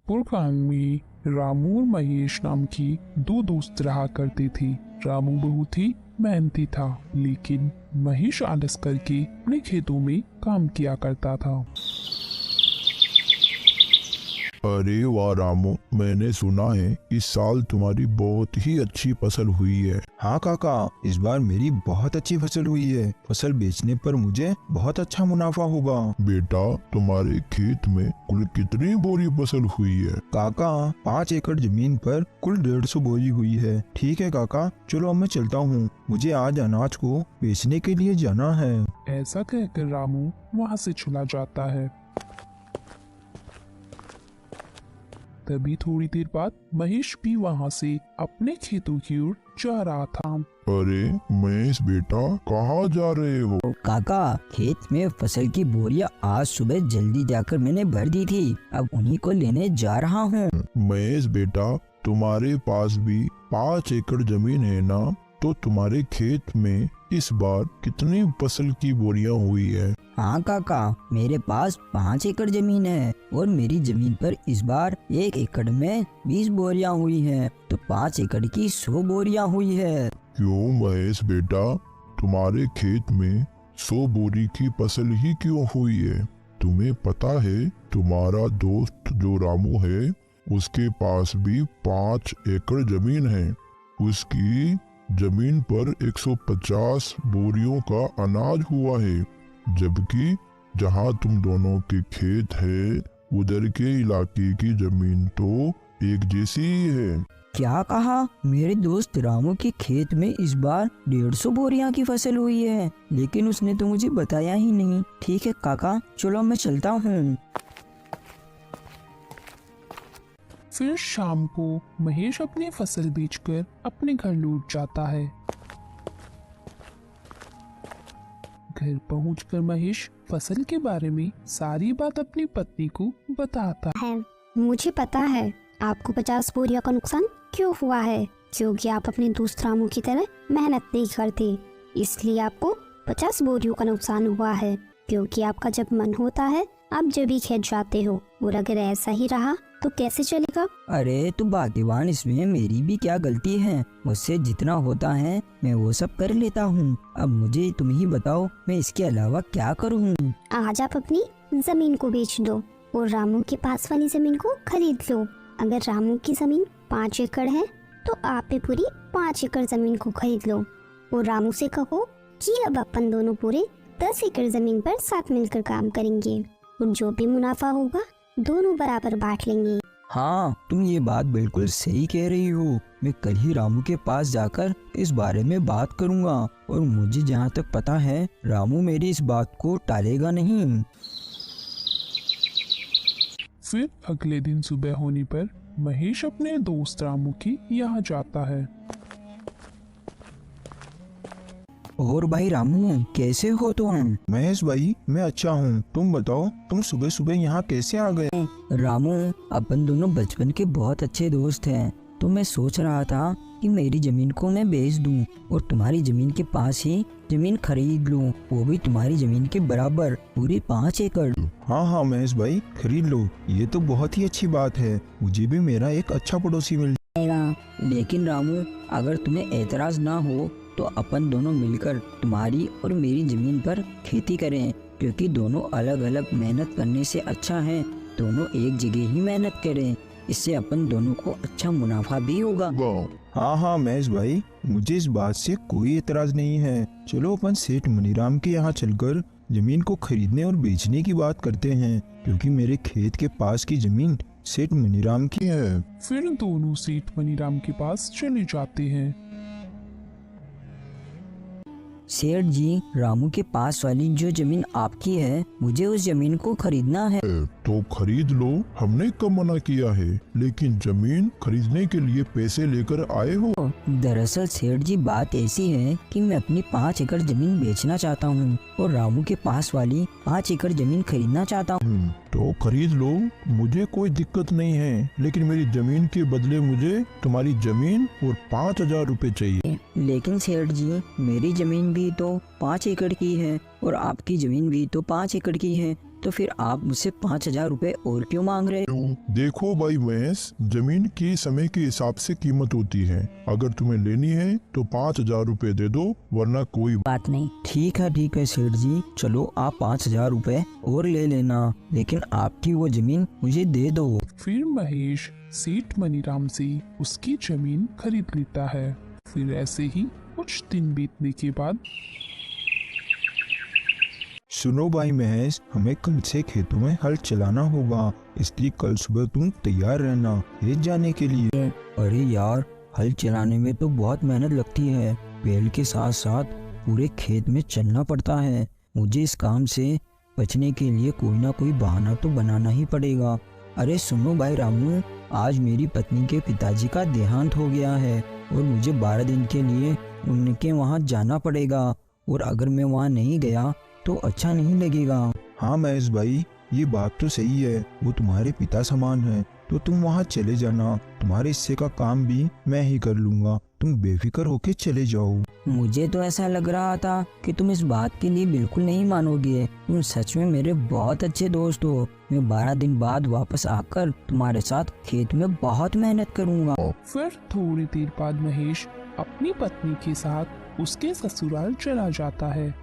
जयपुर गांव में रामू और महेश नाम की दो दोस्त रहा करते थे। रामू बहुत ही मेहनती था, लेकिन महेश आलस करके अपने खेतों में काम किया करता था। अरे वाह रामू, मैंने सुना है इस साल तुम्हारी बहुत ही अच्छी फसल हुई है। हाँ काका, इस बार मेरी बहुत अच्छी फसल हुई है। फसल बेचने पर मुझे बहुत अच्छा मुनाफा होगा। बेटा, तुम्हारे खेत में कुल कितनी बोरी फसल हुई है? काका, 5 एकड़ जमीन पर कुल 150 बोरी हुई है। ठीक है काका, चलो अब मैं चलता हूँ, मुझे आज अनाज को बेचने के लिए जाना है। ऐसा कहकर रामू वहाँ से चला जाता है। तभी थोड़ी देर बाद महेश भी वहाँ से अपने खेतों की ओर जा रहा था। अरे महेश बेटा, कहाँ जा रहे हो? काका, खेत में फसल की बोरियां आज सुबह जल्दी जाकर मैंने भर दी थी, अब उन्हीं को लेने जा रहा हूँ। महेश बेटा, तुम्हारे पास भी 5 एकड़ जमीन है ना? तो तुम्हारे खेत में इस बार कितनी फसल की बोरियां हुई है? हाँ काका, मेरे पास 5 एकड़ जमीन है और मेरी जमीन पर इस बार 1 एकड़ में 20 बोरियां हुई हैं, तो 5 एकड़ की 100 बोरियां हुई है। क्यों महेश बेटा, तुम्हारे खेत में 100 बोरी की फसल ही क्यों हुई है? तुम्हें पता है तुम्हारा दोस्त जो रामू है, उसके पास भी 5 एकड़ जमीन है। उसकी जमीन पर 150 बोरियों का अनाज हुआ है, जबकि जहां तुम दोनों के खेत है उधर के इलाके की जमीन तो एक जैसी ही है। क्या कहा? मेरे दोस्त रामू के खेत में इस बार 150 बोरियां की फसल हुई है, लेकिन उसने तो मुझे बताया ही नहीं। ठीक है काका, चलो मैं चलता हूँ। फिर शाम को महेश अपनी फसल बेचकर अपने घर लौट जाता है। घर पहुंचकर महेश फसल के बारे में सारी बात अपनी पत्नी को बताता है। मुझे पता है आपको 50 बोरियों का नुकसान क्यों हुआ है, क्योंकि आप अपने दोस्त रामू की तरह मेहनत नहीं करते, इसलिए आपको 50 बोरियों का नुकसान हुआ है। क्योंकि आपका जब मन होता है आप जब भी खेत जाते हो, और अगर ऐसा ही रहा तो कैसे चलेगा? अरे तू भाग्यवान, इसमें मेरी भी क्या गलती है? मुझसे जितना होता है मैं वो सब कर लेता हूँ। अब मुझे तुम ही बताओ, मैं इसके अलावा क्या करूँ? आज आप अपनी जमीन को बेच दो और रामू के पास वाली जमीन को खरीद लो। अगर रामू की जमीन 5 एकड़ है तो आप भी पूरी 5 एकड़ जमीन को खरीद लो और रामू से कहो कि अब अपन दोनों पूरे 10 एकड़ जमीन पर साथ मिलकर काम करेंगे और जो भी मुनाफा होगा दोनों बराबर बांट लेंगे। हाँ, तुम ये बात बिल्कुल सही कह रही हो। मैं कल ही रामू के पास जाकर इस बारे में बात करूँगा, और मुझे जहाँ तक पता है रामू मेरी इस बात को टालेगा नहीं। फिर अगले दिन सुबह होने पर महेश अपने दोस्त रामू की यहाँ जाता है। और भाई रामू, कैसे हो तुम? महेश भाई, मैं अच्छा हूँ, तुम बताओ, तुम सुबह सुबह यहाँ कैसे आ गए? रामू, अपन दोनों बचपन के बहुत अच्छे दोस्त हैं, तो मैं सोच रहा था कि मेरी जमीन को मैं बेच दूं और तुम्हारी जमीन के पास ही जमीन खरीद लूं, वो भी तुम्हारी जमीन के बराबर, पूरी 5 एकड़। हाँ हाँ महेश भाई, खरीद लो, ये तो बहुत ही अच्छी बात है। मुझे भी मेरा एक अच्छा पड़ोसी मिल जाएगा। लेकिन रामू, अगर तुम्हें ऐतराज ना हो तो अपन दोनों मिलकर तुम्हारी और मेरी जमीन पर खेती करें, क्योंकि दोनों अलग अलग मेहनत करने से अच्छा है दोनों एक जगह ही मेहनत करें। इससे अपन दोनों को अच्छा मुनाफा भी होगा। हाँ हाँ महेश भाई, मुझे इस बात से कोई एतराज नहीं है। चलो अपन सेठ मनीराम के यहाँ चलकर जमीन को खरीदने और बेचने की बात करते हैं, क्योंकि मेरे खेत के पास की जमीन सेठ मनीराम की है। फिर दोनों सेठ मनीराम के पास चले जाते हैं। सेठ जी, रामू के पास वाली जो जमीन आपकी है, मुझे उस जमीन को खरीदना है। तो खरीद लो, हमने कब मना किया है, लेकिन जमीन खरीदने के लिए पैसे लेकर आए हो? दरअसल सेठ जी, बात ऐसी है कि मैं अपनी 5 एकड़ जमीन बेचना चाहता हूँ और रामू के पास वाली 5 एकड़ जमीन खरीदना चाहता हूँ। तो खरीद लो, मुझे कोई दिक्कत नहीं है, लेकिन मेरी जमीन के बदले मुझे तुम्हारी जमीन और 5,000 रुपए चाहिए। लेकिन सेठ जी, मेरी जमीन भी तो 5 एकड़ की है और आपकी जमीन भी तो 5 एकड़ की है, तो फिर आप मुझसे 5,000 रुपए और क्यों मांग रहे हो? देखो भाई महेश, जमीन की समय के हिसाब से कीमत होती है। अगर तुम्हें लेनी है तो 5,000 रुपए दे दो, वरना कोई बात नहीं। ठीक है सेठ जी, चलो आप 5,000 रुपए और ले लेना, लेकिन आपकी वो जमीन मुझे दे दो। फिर महेश सेठ मनीराम से उसकी जमीन खरीद लेता है। फिर ऐसे ही कुछ दिन बीतने के बाद सुनो भाई महेश, हमें कल से खेतों में हल चलाना होगा, इसलिए कल सुबह तुम तैयार रहना खेत जाने के लिए। अरे यार, हल चलाने में तो बहुत मेहनत लगती है, बैल के साथ साथ पूरे खेत में चलना पड़ता है। मुझे इस काम से बचने के लिए कोई ना कोई बहाना तो बनाना ही पड़ेगा। अरे सुनो भाई रामू, आज मेरी पत्नी के पिताजी का देहांत हो गया है और मुझे 12 दिन के लिए उनके वहाँ जाना पड़ेगा, और अगर मैं वहाँ नहीं गया तो अच्छा नहीं लगेगा। हाँ महेश भाई, ये बात तो सही है, वो तुम्हारे पिता समान है, तो तुम वहाँ चले जाना, तुम्हारे हिस्से का काम भी मैं ही कर लूँगा, तुम बेफिक्र होके चले जाओ। मुझे तो ऐसा लग रहा था कि तुम इस बात के लिए बिल्कुल नहीं मानोगे। तुम सच में मेरे बहुत अच्छे दोस्त हो। मैं 12 दिन बाद वापस आकर तुम्हारे साथ खेत में बहुत मेहनत करूँगा। फिर थोड़ी देर बाद महेश अपनी पत्नी के साथ उसके ससुराल चला जाता है,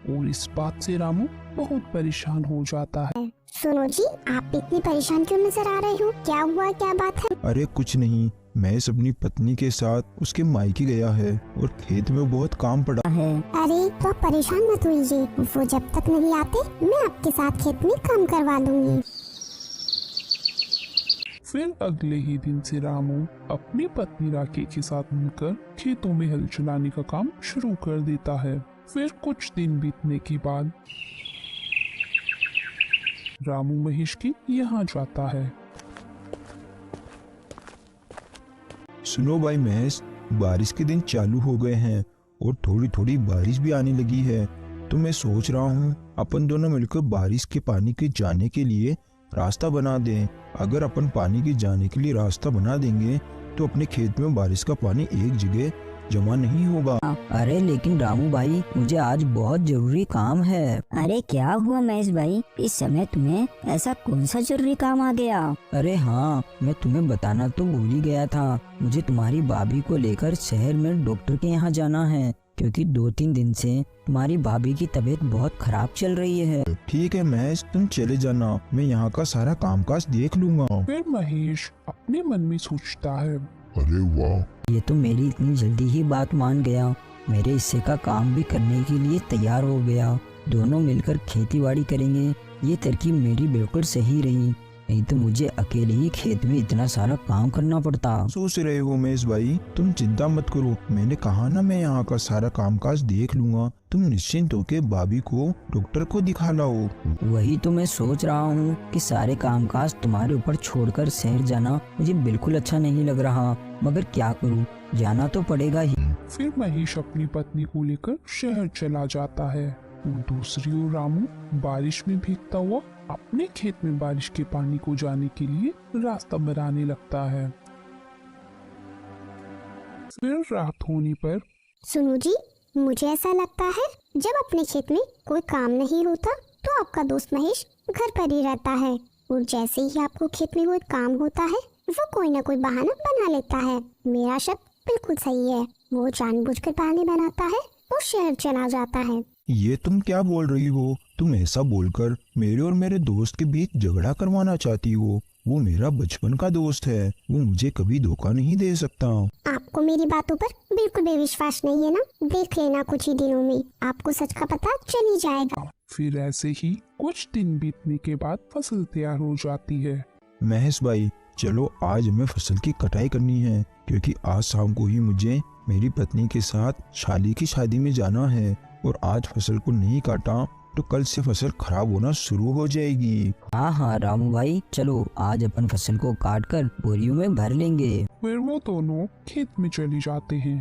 और इस बात से रामू बहुत परेशान हो जाता है। सुनो जी, आप इतनी परेशान क्यों नजर आ रहे हो? क्या हुआ, क्या बात है? अरे कुछ नहीं, महेश अपनी पत्नी के साथ उसके मायके गया है और खेत में बहुत काम पड़ा है। अरे तो आप परेशान मत होइए, वो जब तक नहीं आते मैं आपके साथ खेत में काम करवा दूंगी। फिर अगले ही दिन से रामू अपनी पत्नी राखी के साथ मिलकर खेतों में हल चलाने का काम शुरू कर देता है। फिर कुछ दिन बीतने के बाद रामू महेश के यहाँ जाता है। सुनो भाई महेश, बारिश के दिन चालू हो गए हैं और थोड़ी थोड़ी बारिश भी आने लगी है, तो मैं सोच रहा हूँ अपन दोनों मिलकर बारिश के पानी के जाने के लिए रास्ता बना दें। अगर अपन पानी के जाने के लिए रास्ता बना देंगे तो अपने खेत में बारिश का पानी एक जगह जमा नहीं होगा। अरे लेकिन रामू भाई, मुझे आज बहुत जरूरी काम है। अरे क्या हुआ महेश भाई, इस समय तुम्हें ऐसा कौन सा जरूरी काम आ गया? अरे हाँ, मैं तुम्हें बताना तो भूल ही गया था। मुझे तुम्हारी भाभी को लेकर शहर में डॉक्टर के यहाँ जाना है, क्योंकि 2-3 दिन से तुम्हारी भाभी की तबीयत बहुत खराब चल रही है। ठीक है महेश, तुम चले जाना, मैं यहाँ का सारा कामकाज देख लूंगा। फिर महेश अपने मन में सोचता है, अरे वाह, ये तो मेरी इतनी जल्दी ही बात मान गया, मेरे हिस्से का काम भी करने के लिए तैयार हो गया। दोनों मिलकर खेतीबाड़ी करेंगे, ये तरकीब मेरी बिल्कुल सही रही, नहीं तो मुझे अकेले ही खेत में इतना सारा काम करना पड़ता। सोच रहे हो महेश भाई, तुम चिंता मत करो, मैंने कहा ना मैं यहाँ का सारा कामकाज देख लूंगा, तुम निश्चिंत होके भाभी को डॉक्टर को दिखा लाओ। वही तो मैं सोच रहा हूँ कि सारे कामकाज तुम्हारे ऊपर छोड़कर शहर जाना मुझे बिल्कुल अच्छा नहीं लग रहा, मगर क्या करूँ, जाना तो पड़ेगा ही। फिर महेश अपनी पत्नी को लेकर शहर चला जाता है, और दूसरी ओर रामू बारिश में भीगता हुआ अपने खेत में बारिश के पानी को जाने के लिए रास्ता बनाने लगता है। फिर रात होने पर सुनो जी, मुझे ऐसा लगता है जब अपने खेत में कोई काम नहीं होता तो आपका दोस्त महेश घर पर ही रहता है, और जैसे ही आपको खेत में कोई काम होता है वो कोई ना कोई बहाना बना लेता है। मेरा शक बिल्कुल सही है, वो जानबूझकर बहाने बनाता है और शहर चला जाता है। ये तुम क्या बोल रही हो? तुम ऐसा बोलकर मेरे और मेरे दोस्त के बीच झगड़ा करवाना चाहती हो? वो मेरा बचपन का दोस्त है, वो मुझे कभी धोखा नहीं दे सकता। आपको मेरी बातों पर बिल्कुल भी विश्वास नहीं है ना? देख लेना, कुछ ही दिनों में आपको सच का पता चल ही जाएगा। फिर ऐसे ही कुछ दिन बीतने के बाद फसल तैयार हो जाती है। महेश भाई, चलो आज हमें फसल की कटाई करनी है, क्योंकि आज शाम को ही मुझे मेरी पत्नी के साथ शाली की शादी में जाना है, और आज फसल को नहीं काटा तो कल से फसल खराब होना शुरू हो जाएगी। हाँ हाँ रामू भाई, चलो आज अपन फसल को काट कर बोरियों में भर लेंगे। फिर वो दोनों खेत में चले जाते हैं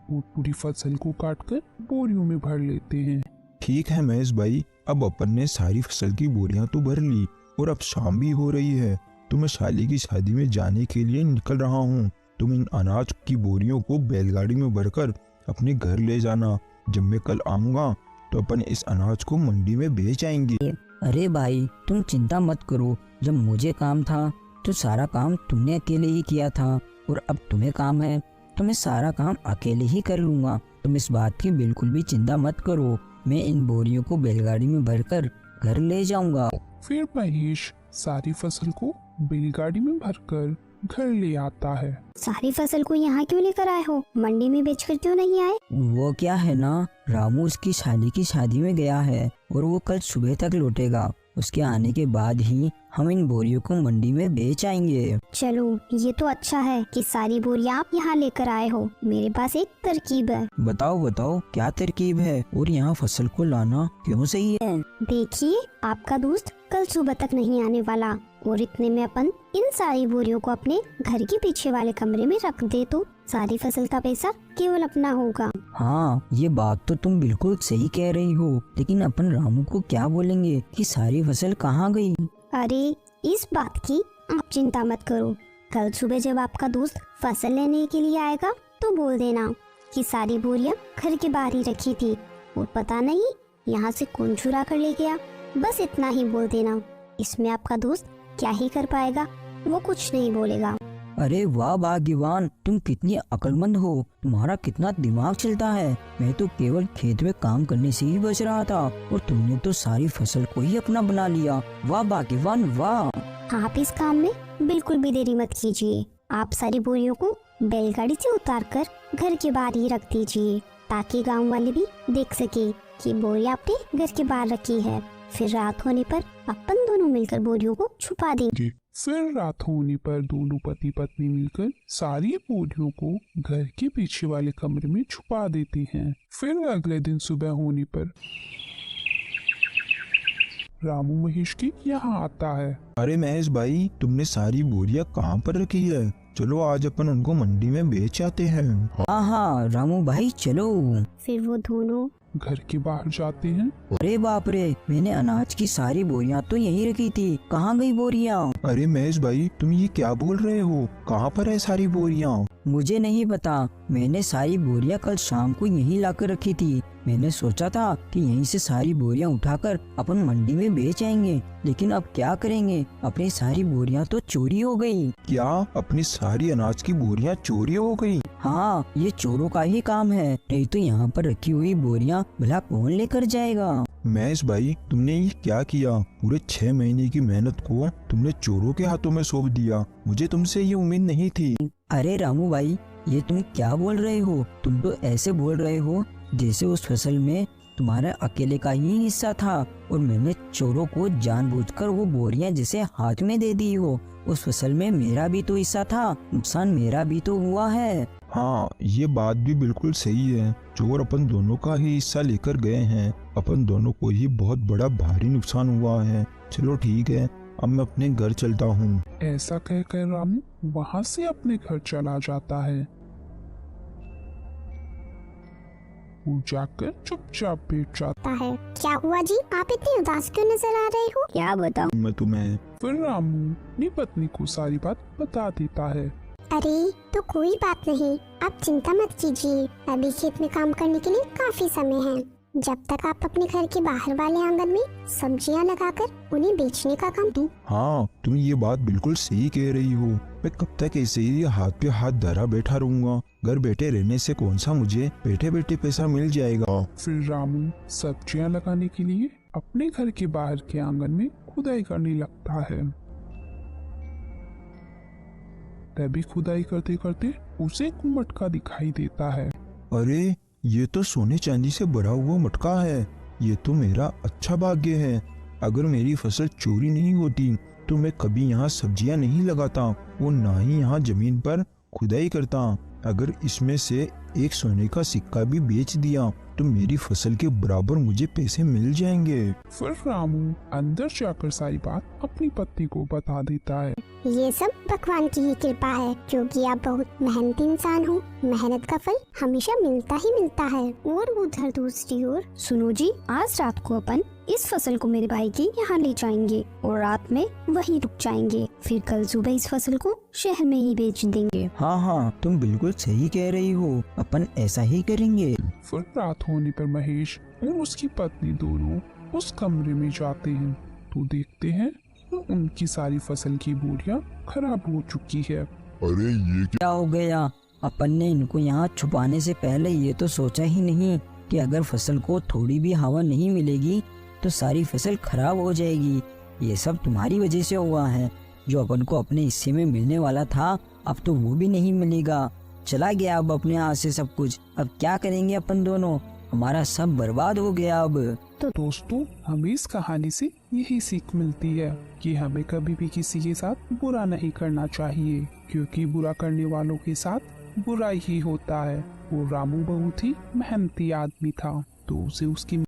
और पूरी फसल को काटकर बोरियों में भर लेते हैं। ठीक है महेश भाई, अब अपन ने सारी फसल की बोरियां तो भर ली और अब शाम भी हो रही है, तो मैं शाली की शादी में जाने के लिए निकल रहा हूँ। तुम इन अनाज की बोरियों को बैलगाड़ी में भरकर अपने घर ले जाना। जब मैं कल आऊँगा तो अपन इस अनाज को मंडी में बेच आएंगे। अरे भाई तुम चिंता मत करो, जब मुझे काम था तो सारा काम तुमने अकेले ही किया था, और अब तुम्हें काम है तो मैं सारा काम अकेले ही कर लूँगा। तुम इस बात की बिल्कुल भी चिंता मत करो, मैं इन बोरियों को बैलगाड़ी में भरकर घर ले जाऊँगा। फिर महेश सारी फसल को बैलगाड़ी में भरकर घर ले आता है। सारी फसल को यहाँ क्यों लेकर आए हो? मंडी में बेचकर क्यों नहीं आए? वो क्या है ना, रामू उसकी शादी में गया है और वो कल सुबह तक लौटेगा। उसके आने के बाद ही हम इन बोरियों को मंडी में बेच आएंगे। चलो ये तो अच्छा है कि सारी बोरियां आप यहाँ लेकर आए हो। मेरे पास एक तरकीब है। बताओ बताओ क्या तरकीब है, और यहाँ फसल को लाना क्यों सही है? देखिए, आपका दोस्त कल सुबह तक नहीं आने वाला, और इतने में अपन इन सारी बोरियों को अपने घर के पीछे वाले कमरे में रख दे तो सारी फसल का पैसा केवल अपना होगा। हाँ ये बात तो तुम बिल्कुल सही कह रही हो, लेकिन अपन रामू को क्या बोलेंगे कि सारी फसल कहाँ गई? अरे इस बात की आप चिंता मत करो। कल सुबह जब आपका दोस्त फसल लेने के लिए आएगा तो बोल देना कि सारी बोरियां घर के बाहर ही रखी थी और पता नहीं यहाँ से कौन चुरा कर ले गया। बस इतना ही बोल देना। इसमें आपका दोस्त क्या ही कर पाएगा, वो कुछ नहीं बोलेगा। अरे वाह भाग्यवान, तुम कितनी अक्लमंद हो, तुम्हारा कितना दिमाग चलता है। मैं तो केवल खेत में काम करने से ही बच रहा था और तुमने तो सारी फसल को ही अपना बना लिया। वाह भाग्यवान वाह। आप इस काम में बिल्कुल भी देरी मत कीजिए। आप सारी बोरियों को बैलगाड़ी से उतारकर घर के बाहर ही रख दीजिए, ताकि गांव वाले भी देख सके कि बोरियां आपने घर के बाहर रखी है। फिर रात होने पर अपन दोनों मिलकर बोरियों को छुपा देंगे। फिर रात होने पर दोनों पति पत्नी मिलकर सारी बोरियों को घर के पीछे वाले कमरे में छुपा देती हैं। फिर अगले दिन सुबह होने पर रामू महेश के यहाँ आता है। अरे महेश भाई, तुमने सारी बोरियां कहाँ पर रखी है? चलो आज अपन उनको मंडी में बेच आते हैं। हाँ हाँ रामू भाई चलो। फिर वो दोनों घर के बाहर जाते हैं। अरे बाप रे, मैंने अनाज की सारी बोरियां तो यहीं रखी थी, कहाँ गई बोरियां? अरे महेश भाई, तुम ये क्या बोल रहे हो? कहाँ पर है सारी बोरियां? मुझे नहीं पता, मैंने सारी बोरियां कल शाम को यहीं लाकर रखी थी। मैंने सोचा था कि यहीं से सारी बोरियां उठाकर अपन मंडी में बेच आएंगे, लेकिन अब क्या करेंगे, अपनी सारी बोरियां तो चोरी हो गई। क्या अपनी सारी अनाज की बोरियां चोरी हो गई? हाँ ये चोरों का ही काम है, नहीं तो यहाँ पर रखी हुई बोरियां भला कौन लेकर जाएगा? महेश भाई, तुमने ये क्या किया? पूरे 6 महीने की मेहनत को तुमने चोरों के हाथों में सौंप दिया। मुझे तुमसे ये उम्मीद नहीं थी। अरे रामू भाई, ये तुम क्या बोल रहे हो? तुम तो ऐसे बोल रहे हो जैसे उस फसल में तुम्हारा अकेले का ही हिस्सा था और मैंने चोरों को जानबूझकर वो बोरियां जिसे हाथ में दे दी हो। उस फसल में मेरा भी तो हिस्सा था, नुकसान मेरा भी तो हुआ है। हाँ ये बात भी बिल्कुल सही है, चोर अपन दोनों का ही हिस्सा लेकर गए हैं। अपन दोनों को ही बहुत बड़ा भारी नुकसान हुआ है। चलो ठीक है, अब मैं अपने घर चलता हूँ। ऐसा कहकर रामू वहाँ से अपने घर चला जाता है। वो जाकर चुपचाप बैठ जाता है। क्या हुआ जी, आप इतने उदास क्यों नजर आ रहे हो? क्या बताऊं? मैं तुम्हें। फिर रामू अपनी पत्नी को सारी बात बता देता है। अरे तो कोई बात नहीं, आप चिंता मत कीजिए। अभी खेत में काम करने के लिए काफी समय है। जब तक आप अपने घर के बाहर वाले आंगन में सब्जियां लगाकर उन्हें बेचने का काम तो। हाँ तुम ये बात बिल्कुल सही कह रही हो। मैं कब तक ऐसे ही हाथ पे हाथ धरा बैठा रहूंगा? घर बैठे रहने से कौन सा मुझे बैठे बैठे पैसा मिल जाएगा। फिर रामू सब्जियां लगाने के लिए अपने घर के बाहर के आंगन में खुदाई करने लगता है। तभी खुदाई करते करते उसे एक मटका दिखाई देता है। अरे ये तो सोने चांदी से भरा हुआ मटका है। ये तो मेरा अच्छा भाग्य है। अगर मेरी फसल चोरी नहीं होती तो मैं कभी यहाँ सब्जियाँ नहीं लगाता और ना ही यहाँ जमीन पर खुदाई करता। अगर इसमें से एक सोने का सिक्का भी बेच दिया तो मेरी फसल के बराबर मुझे पैसे मिल जाएंगे। फिर रामू अंदर जाकर सारी बात अपनी पत्नी को बता देता है। ये सब भगवान की ही कृपा है, क्योंकि आप बहुत मेहनती इंसान हो। मेहनत का फल हमेशा मिलता ही मिलता है। और उधर दूसरी ओर, सुनो जी, आज रात को अपन इस फसल को मेरे भाई के यहाँ ले जाएंगे और रात में वहीं रुक जाएंगे। फिर कल सुबह इस फसल को शहर में ही बेच देंगे। हाँ हाँ तुम बिल्कुल सही कह रही हो, अपन ऐसा ही करेंगे। फिर रात होने पर महेश और उसकी पत्नी दोनों उस कमरे में जाते हैं तो देखते हैं उनकी सारी फसल की बोरियां खराब हो चुकी है। अरे ये क्या हो गया? अपन ने इनको यहाँ छुपाने से पहले ये तो सोचा ही नहीं कि अगर फसल को थोड़ी भी हवा नहीं मिलेगी तो सारी फसल खराब हो जाएगी। ये सब तुम्हारी वजह से हुआ है। जो अपन को अपने हिस्से में मिलने वाला था अब तो वो भी नहीं मिलेगा। चला गया अब अपने हाथ से सब कुछ। अब क्या करेंगे अपन दोनों? हमारा सब बर्बाद हो गया अब। तो दोस्तों, हमें इस कहानी से यही सीख मिलती है कि हमें कभी भी किसी के साथ बुरा नहीं करना चाहिए, क्योंकि बुरा करने वालों के साथ बुरा ही होता है। वो रामू बहुत ही मेहनती आदमी था तो उसे उसकी